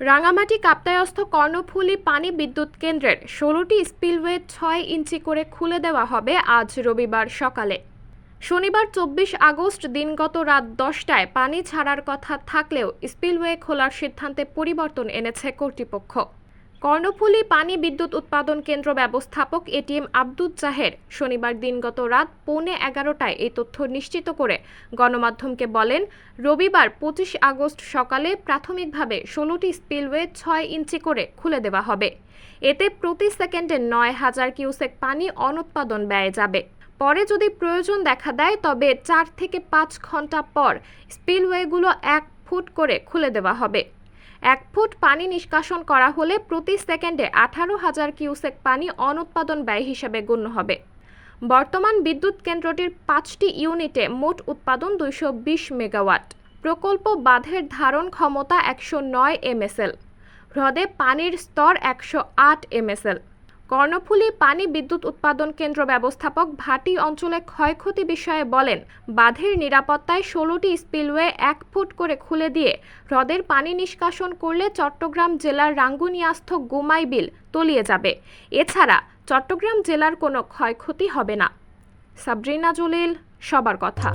রাঙামাটি কাপ্তায়স্থ কর্ণফুলী পানি বিদ্যুৎ কেন্দ্রের ১৬টি স্পিলওয়ে ৬ ইঞ্চি করে খুলে দেওয়া হবে আজ রবিবার সকালে। শনিবার ২৪ আগস্ট দিনগত রাত ১০টায় পানি ছাড়ার কথা থাকলেও স্পিলওয়ে খোলার সিদ্ধান্তে পরিবর্তন এনেছে কর্তৃপক্ষ। কর্ণফুলী পানি বিদ্যুৎ উৎপাদন কেন্দ্র ব্যবস্থাপক এটিএম আব্দুল জাহের শনিবার দিনগত রাত 11:15টায় এই তথ্য নিশ্চিত করে গণমাধ্যমকে বলেন, রবিবার ২৫ আগস্ট সকালে প্রাথমিকভাবে ১৬টি স্পিলওয়ে ৬ ইঞ্চি করে খুলে দেওয়া হবে। এতে প্রতি সেকেন্ডে ৯,০০০ কিউসেক পানি অনুৎপাদন ব্যয় যাবে। পরে যদি প্রয়োজন দেখা দেয় তবে ৪ থেকে ৫ ঘন্টা পর স্পিলওয়েগুলো ১ ফুট করে খুলে দেওয়া হবে। ১ ফুট পানি নিষ্কাশন করা হলে প্রতি সেকেন্ডে ১৮,০০০ কিউসেক পানি অনুৎপাদন ব্যয় হিসেবে গণ্য হবে। বর্তমান বিদ্যুৎ কেন্দ্রটির ৫টি ইউনিটে মোট উৎপাদন ২২০ মেগাওয়াট। প্রকল্প বাঁধের ধারণ ক্ষমতা ১০৯ এমএসএল। হ্রদে পানির স্তর ১০৮ এমএসএল। কর্ণফুলী পানি বিদ্যুৎ উৎপাদন কেন্দ্র ব্যবস্থাপক ভাটি অঞ্চলে ক্ষয়ক্ষতি বিষয়ে বলেন, বাঁধের নিরাপত্তায় ১৬টি স্পিলওয়ে ১ ফুট করে খুলে দিয়ে হ্রদের পানি নিষ্কাশন করলে চট্টগ্রাম জেলার রাঙ্গুনিয়াস্থ গুমাই বিল তলিয়ে যাবে। এছাড়া চট্টগ্রাম জেলার কোনো ক্ষয়ক্ষতি হবে না। সাবরিনা জলিল, সবার কথা।